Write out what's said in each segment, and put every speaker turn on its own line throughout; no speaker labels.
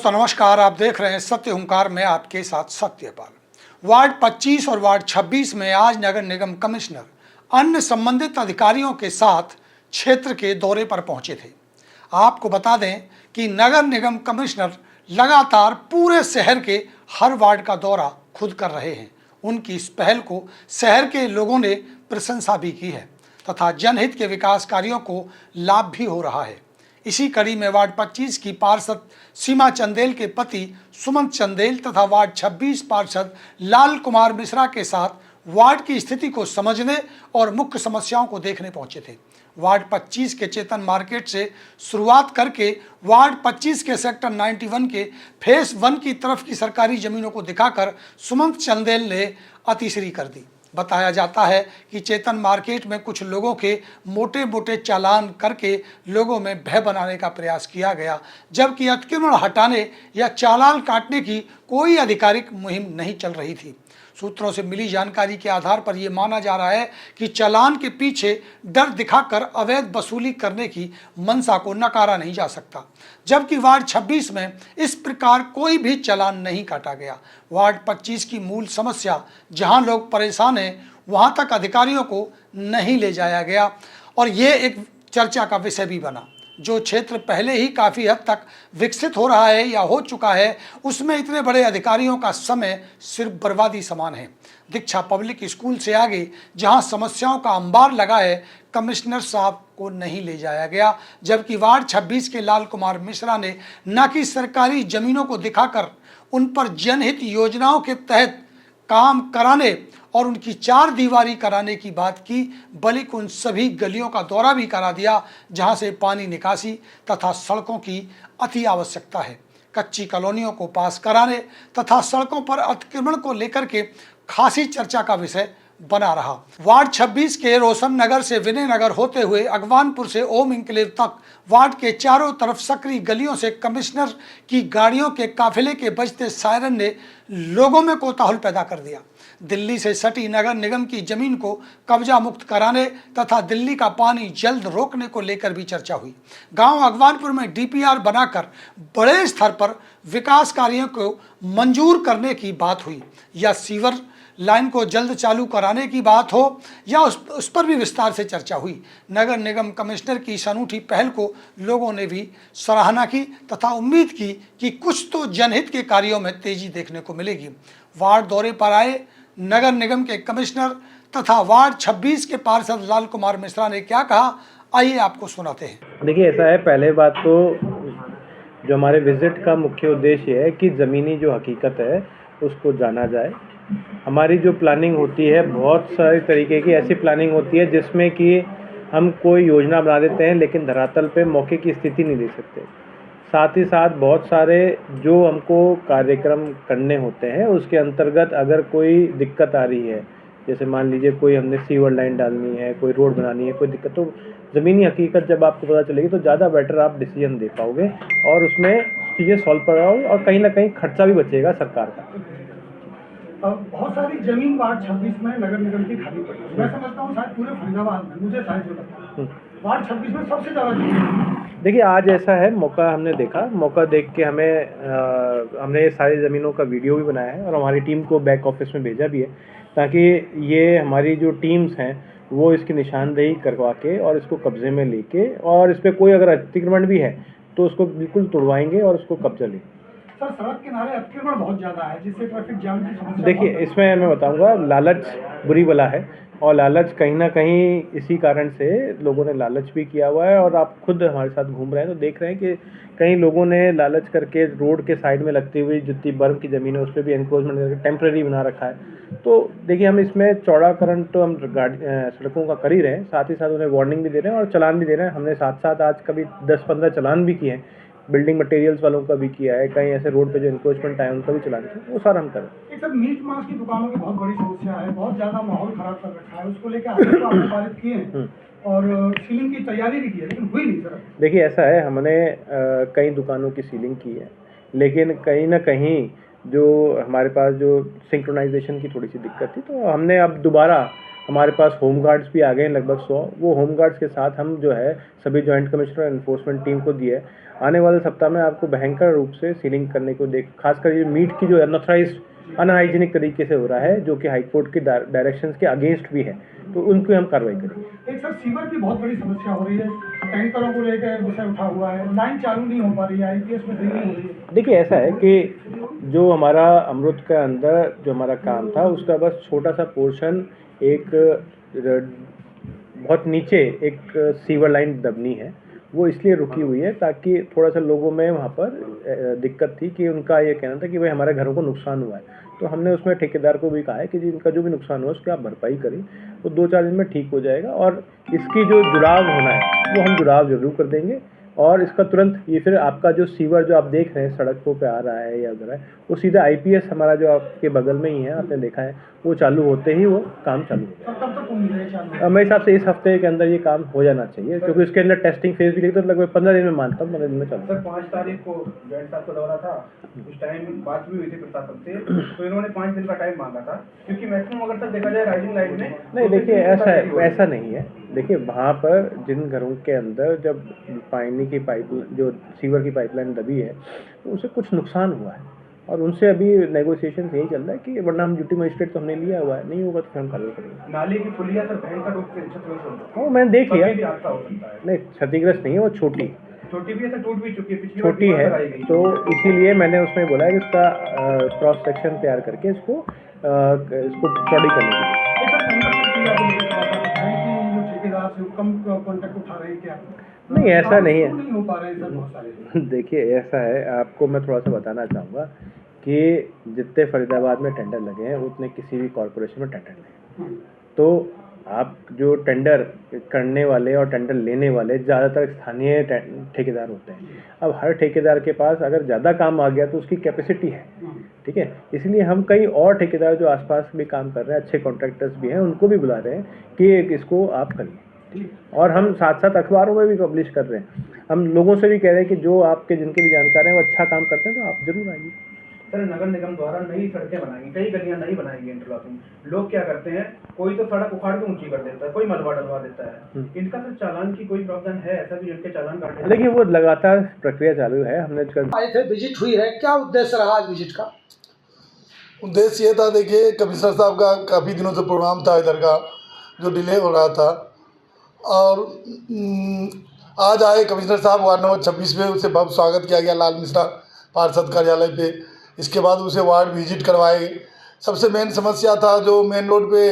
दोस्तों नमस्कार, आप देख रहे हैं सत्य हुंकार में आपके साथ सत्यपाल। वार्ड 25 और वार्ड 26 में आज नगर निगम कमिश्नर अन्य संबंधित अधिकारियों के साथ क्षेत्र के दौरे पर पहुंचे थे। आपको बता दें कि नगर निगम कमिश्नर लगातार पूरे शहर के हर वार्ड का दौरा खुद कर रहे हैं। उनकी इस पहल को शहर के लोगों ने प्रशंसा भी की है तथा जनहित के विकास कार्यों को लाभ भी हो रहा है। इसी कड़ी में वार्ड 25 की पार्षद सीमा चंदेल के पति सुमंत चंदेल तथा वार्ड 26 पार्षद लाल कुमार मिश्रा के साथ वार्ड की स्थिति को समझने और मुख्य समस्याओं को देखने पहुंचे थे। वार्ड 25 के चेतन मार्केट से शुरुआत करके वार्ड 25 के सेक्टर 91 के फेस 1 की तरफ की सरकारी जमीनों को दिखाकर सुमंत चंदेल ने अतिश्री कर दी। बताया जाता है कि चेतन मार्केट में कुछ लोगों के मोटे मोटे चालान करके लोगों में भय बनाने का प्रयास किया गया, जबकि अतिक्रमण हटाने या चालान काटने की कोई आधिकारिक मुहिम नहीं चल रही थी। सूत्रों से मिली जानकारी के आधार पर यह माना जा रहा है कि चालान के पीछे डर दिखाकर अवैध वसूली करने की मंशा को नकारा नहीं जा सकता, जबकि वार्ड 26 में इस प्रकार कोई भी चालान नहीं काटा गया। वार्ड 25 की मूल समस्या जहां लोग परेशान हैं वहां तक अधिकारियों को नहीं ले जाया गया और ये एक चर्चा का विषय भी बना। जो क्षेत्र पहले ही काफ़ी हद तक विकसित हो रहा है या हो चुका है, उसमें इतने बड़े अधिकारियों का समय सिर्फ बर्बादी समान है। दीक्षा पब्लिक स्कूल से आगे जहां समस्याओं का अंबार लगा है, कमिश्नर साहब को नहीं ले जाया गया, जबकि वार्ड 26 के लाल कुमार मिश्रा ने न कि सरकारी जमीनों को दिखाकर उन पर जनहित योजनाओं के तहत काम कराने और उनकी चार दीवारी कराने की बात की, बल्कि उन सभी गलियों का दौरा भी करा दिया जहां से पानी निकासी तथा सड़कों की अति आवश्यकता है। कच्ची कॉलोनियों को पास कराने तथा सड़कों पर अतिक्रमण को लेकर के खासी चर्चा का विषय बना रहा। वार्ड 26 के रोशन नगर से विनय नगर होते हुए अगवानपुर से ओम इंक्लेव तक वार्ड के चारों तरफ सकरी गलियों से कमिश्नर की गाड़ियों के काफिले के बजते सायरन ने लोगों में कोताहल पैदा कर दिया। दिल्ली से सटी नगर निगम की जमीन को कब्जा मुक्त कराने तथा दिल्ली का पानी जल्द रोकने को लेकर भी चर्चा हुई। गांव अगवानपुर में डीपीआर बनाकर बड़े स्तर पर विकास कार्यों को मंजूर करने की बात हुई, या सीवर लाइन को जल्द चालू कराने की बात हो, या उस पर भी विस्तार से चर्चा हुई। नगर निगम कमिश्नर की इस अनूठी पहल को लोगों ने भी सराहना की तथा उम्मीद की कि कुछ तो जनहित के कार्यों में तेजी देखने को मिलेगी। वार्ड दौरे पर आए नगर निगम के कमिश्नर तथा वार्ड 26 के पार्षद लाल कुमार मिश्रा ने क्या कहा, आइए आपको सुनाते हैं।
देखिए, ऐसा है, पहले बात तो जो हमारे विजिट का मुख्य उद्देश्य है कि ज़मीनी जो हकीकत है उसको जाना जाए। हमारी जो प्लानिंग होती है, बहुत सारे तरीके की ऐसी प्लानिंग होती है जिसमें कि हम कोई योजना बना देते हैं लेकिन धरातल पे मौके की स्थिति नहीं दे सकते। साथ ही साथ बहुत सारे जो हमको कार्यक्रम करने होते हैं उसके अंतर्गत अगर कोई दिक्कत आ रही है, जैसे मान लीजिए कोई हमने सीवर लाइन डालनी है, कोई रोड बनानी है, कोई दिक्कत, तो ज़मीनी हकीकत जब आपको पता चलेगी तो ज़्यादा बेटर आप डिसीजन दे पाओगे और उसमें चीज़ें सॉल्व कर पाओगे और कहीं ना कहीं खर्चा भी बचेगा सरकार का।
बहुत सारी जमीन वार्ड 26 में नगर निगम की खाली पड़ी है। मैं समझता हूँ शायद पूरे फरीदाबाद में, मुझे शायद जो लगता है वार्ड 26 में सबसे ज़्यादा जमीन।
देखिए, आज ऐसा है, मौका हमने देखा, मौका देख के हमने सारी ज़मीनों का वीडियो भी बनाया है और हमारी टीम को बैक ऑफिस में भेजा भी है, ताकि ये हमारी जो टीम्स हैं वो इसकी निशानदेही करवा के और इसको कब्जे में लेके, और इस पर कोई अगर अतिक्रमण भी है तो उसको बिल्कुल तुड़वाएंगे और उसको कब्जा लेंगे।
सर, सड़क किनारे अतिक्रमण बहुत ज़्यादा है जिससे ट्रैफिक जाम की समस्या।
देखिए, इसमें मैं बताऊंगा, लालच बुरी बला है और लालच कहीं ना कहीं इसी कारण से लोगों ने लालच भी किया हुआ है। और आप खुद हमारे साथ घूम रहे हैं तो देख रहे हैं कि कई लोगों ने लालच करके रोड के साइड में लगती हुई जितनी बर्फ की ज़मीन है उस पर भी एनक्रोचमेंट करके टेम्प्रेरी बना रखा है। तो देखिए, हम इसमें चौड़ाकरण तो हम सड़कों का कर ही रहे हैं, साथ ही साथ उन्हें वार्निंग भी दे रहे हैं और चालान भी दे रहे हैं। हमने साथ साथ आज कभी 10-15 चालान भी किए हैं, बिल्डिंग मटेरियल्स वालों का भी किया है, कहीं ऐसे रोड पे जो इंक्रोचमेंट आए उनका भी चलान किया, वो सारा हम करें।
एक सर, मीट मांस की दुकानों की बहुत बड़ी समस्या है, बहुत ज़्यादा माहौल खराब कर रखा है, उसको लेकर आदेश तो आपने पारित किए हैं और सीलिंग की तैयारी भी की है, लेकिन हुई नहीं सर।
देखिए, ऐसा है, हमने कई दुकानों की सीलिंग की है, लेकिन कहीं ना कहीं जो हमारे पास जो सिंक्रोनाइजेशन की थोड़ी सी दिक्कत थी, तो हमने अब दोबारा हमारे पास होम गार्ड्स भी आ गए हैं लगभग 100। वो होम गार्ड्स के साथ हम जो है सभी जॉइंट कमिश्नर एनफोर्समेंट टीम को दिए। आने वाले सप्ताह में आपको भयंकर रूप से सीलिंग करने को खासकर ये मीट की जो अनऑथराइज्ड अनहाइजीनिक तरीके से हो रहा है, जो कि हाई कोर्ट के डायरेक्शंस के अगेंस्ट भी है, तो उनको हम कार्रवाई करेंगे।
एक सर सीवर की बहुत बड़ी समस्या हो रही है, टैंकरों को लेकर विषय उठा हुआ है, लाइन चालू नहीं हो पा रही है, आईपीएस में देरी हो रही है।
देखिए ऐसा है कि जो हमारा अमृत के अंदर जो हमारा काम था उसका बस छोटा सा पोर्शन एक बहुत नीचे एक सीवर लाइन दबनी है, वो इसलिए रुकी हुई है ताकि थोड़ा सा लोगों में वहाँ पर दिक्कत थी कि उनका ये कहना था कि भाई हमारे घरों को नुकसान हुआ है। तो हमने उसमें ठेकेदार को भी कहा है कि जी इनका जो भी नुकसान हुआ उसकी आप भरपाई करें, वो 2-4 दिन में ठीक हो जाएगा और इसकी जो जुड़ाव होना है वो हम जुड़ाव जरूर कर देंगे। और इसका तुरंत ये फिर आपका जो सीवर जो आप देख रहे हैं सड़कों पे आ रहा है या उधर है, वो सीधा आईपीएस हमारा जो आपके बगल में ही है, आपने देखा है, वो चालू होते ही वो काम चालू हो जाएगा।
कब तक उम्मीद है चालू?
मेरे हिसाब से इस हफ्ते के अंदर ये काम हो जाना चाहिए, क्योंकि इसके अंदर टेस्टिंग फेज भी लेते तो लगभग 15 दिन में मानता हूँ, 15 दिन में चलता।
सर 5 तारीख को जॉइंट साहब का दौरा था, उस टाइम बात भी हुई थी प्रशासन से, तो इन्होंने 5 दिन का टाइम मांगा था, क्योंकि मैक्सिमम अगर तक देखा जाए राइजिंग लाइन में
नहीं देखिए ऐसा नहीं है। देखिए वहाँ पर जिन घरों के अंदर जब पानी की पाइप जो सीवर की पाइपलाइन दबी है तो उसे कुछ नुकसान हुआ है और उनसे अभी नेगोशिएशन यही चल रहा है कि वरना हम ड्यूटी मजिस्ट्रेट तो हमने लिया हुआ है, नहीं होगा तो फिर हम कार्रवाई करेंगे।
नाली की पुलिया सर भयंकर रूप से क्षतिग्रस्त हो रही है।
हाँ मैंने देख लिया,
भी हादसा हो सकता है।
नहीं क्षतिग्रस्त नहीं है, वो छोटी
भी ऐसा टूट भी चुकी है, पिछली
छोटी है, तो इसीलिए मैंने उसमें बोला है कि इसका क्रॉस सेक्शन तैयार करके इसको चौड़ी करने के लिए।
ठेकेदार से कम कॉन्ट्रैक्ट उठा रहे हैं क्या?
नहीं ऐसा नहीं है,
नहीं हो पा रहे सर बहुत सारे।
देखिए ऐसा है, आपको मैं थोड़ा सा बताना चाहूँगा कि जितने फरीदाबाद में टेंडर लगे हैं उतने किसी भी कॉरपोरेशन में टेंडर लगे, तो आप जो टेंडर करने वाले और टेंडर लेने वाले ज़्यादातर स्थानीय ठेकेदार होते हैं। अब हर ठेकेदार के पास अगर ज़्यादा काम आ गया तो उसकी कैपेसिटी है, ठीक है, इसलिए हम कई और ठेकेदार जो आसपास भी काम कर रहे हैं, अच्छे कॉन्ट्रैक्टर्स भी हैं, उनको भी बुला रहे हैं कि इसको आप करिए। और हम साथ साथ अखबारों में भी पब्लिश कर रहे हैं, हम लोगों से भी कह रहे हैं कि जो आपके जिनके भी जानकार हैं वो अच्छा काम करते हैं तो आप जरूर आइए।
सर नगर निगम द्वारा नई सड़कें बनाएंगी, कई गलियां नहीं बनाएंगी इंटरलॉकिंग, लोग क्या करते हैं, कोई तो सड़क उखाड़ के ऊंची कर देता है, कोई मलबा डलवा देता है, इनका सर चालान की कोई प्रावधान है ऐसा भी जिनके चालान काटे?
देखिए वो लगातार प्रक्रिया चालू है, हमने
आए थे, विजिट हुई है, क्या उद्देश्य रहा आज विजिट का?
उद्देश्य ये था, देखिए कमिश्नर साहब का काफ़ी दिनों से प्रोग्राम था इधर का जो डिले हो रहा था, और आज आए कमिश्नर साहब वार्ड नंबर 26 में, उसे बहुत स्वागत किया गया लाल मिश्रा पार्षद कार्यालय पे। इसके बाद उसे वार्ड विजिट करवाए। सबसे मेन समस्या था जो मेन रोड पे,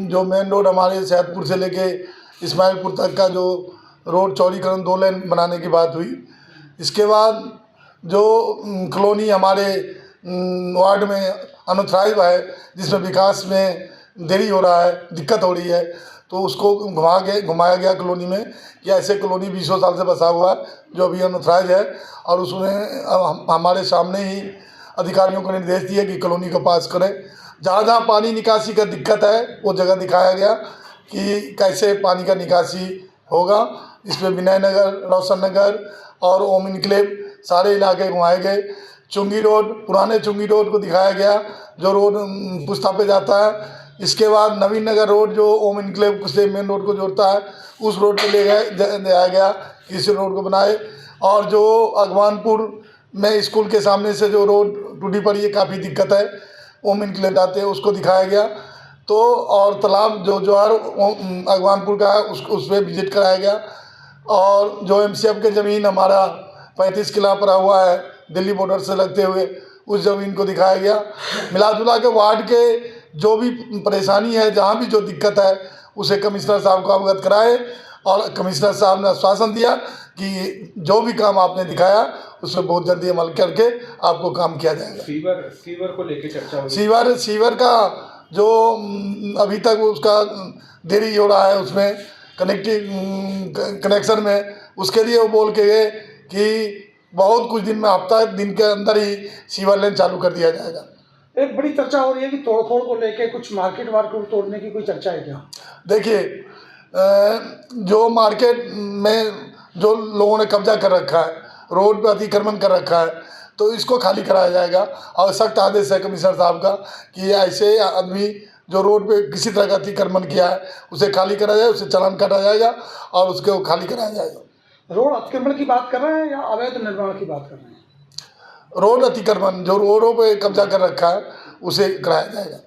जो मेन रोड हमारे सैदपुर से लेके इस्माइलपुर तक का जो रोड चौड़ीकरण 2 लेन बनाने की बात हुई। इसके बाद जो कॉलोनी हमारे वार्ड में अनऑथराइज्ड है, जिसमें विकास में देरी हो रहा है, दिक्कत हो रही है, तो उसको घुमाया गया कॉलोनी में कि ऐसे कॉलोनी 20 साल से बसा हुआ है जो अभी अनऑथराइज्ड है, और उसमें हमारे सामने ही अधिकारियों को निर्देश दिए कि कॉलोनी को पास करें। जहाँ जहाँ पानी निकासी का दिक्कत है वो जगह दिखाया गया कि कैसे पानी का निकासी होगा। इसमें विनय नगर, रोशन नगर और ओम इनक्लेव सारे इलाके घुमाए गए। चुंगी रोड, पुराने चुंगी रोड को दिखाया गया जो रोड पुस्ता पे जाता है। इसके बाद नवीन नगर रोड जो ओम इनक्लेव से मेन रोड को जोड़ता है, उस रोड पे ले आया गया कि इस रोड को बनाए। और जो अगवानपुर में स्कूल के सामने से जो रोड टूटी पड़ी है, काफ़ी दिक्कत है, ओम इनक्लेव आते हैं, उसको दिखाया गया। तो और तालाब जो जोहर अगवानपुर का है उस पर विजिट कराया गया। और जो MCF के ज़मीन हमारा 35 किला पड़ा हुआ है दिल्ली बॉर्डर से लगते हुए, उस ज़मीन को दिखाया गया। मिला जुला के वार्ड के जो भी परेशानी है, जहाँ भी जो दिक्कत है, उसे कमिश्नर साहब को अवगत कराए। और कमिश्नर साहब ने आश्वासन दिया कि जो भी काम आपने दिखाया उसमें बहुत जल्दी अमल करके आपको काम किया जाएगा।
सीवर को लेकर चर्चा हुई।
सीवर का जो अभी तक उसका देरी हो रहा है उसमें कनेक्शन में, उसके लिए वो बोल के गए कि बहुत कुछ दिन में, हफ्ता दिन के अंदर ही सीवर लाइन चालू कर दिया जाएगा।
एक बड़ी चर्चा हो रही है कि तोड़फोड़ को लेके कुछ मार्केट तोड़ने की कोई चर्चा है क्या?
देखिए जो मार्केट में जो लोगों ने कब्जा कर रखा है, रोड पर अतिक्रमण कर रखा है, तो इसको खाली कराया जाएगा। और सख्त आदेश है कमिश्नर साहब का कि ऐसे आदमी जो रोड पे किसी तरह का अतिक्रमण किया है उसे खाली करा जाए, उसे चालान काटा जाएगा और उसको खाली कराया जाएगा।
रोड अतिक्रमण की बात कर रहे हैं या अवैध निर्माण की बात कर रहे हैं?
रोड अतिक्रमण जो रोडों पे कब्जा कर रखा है उसे कराया जाएगा।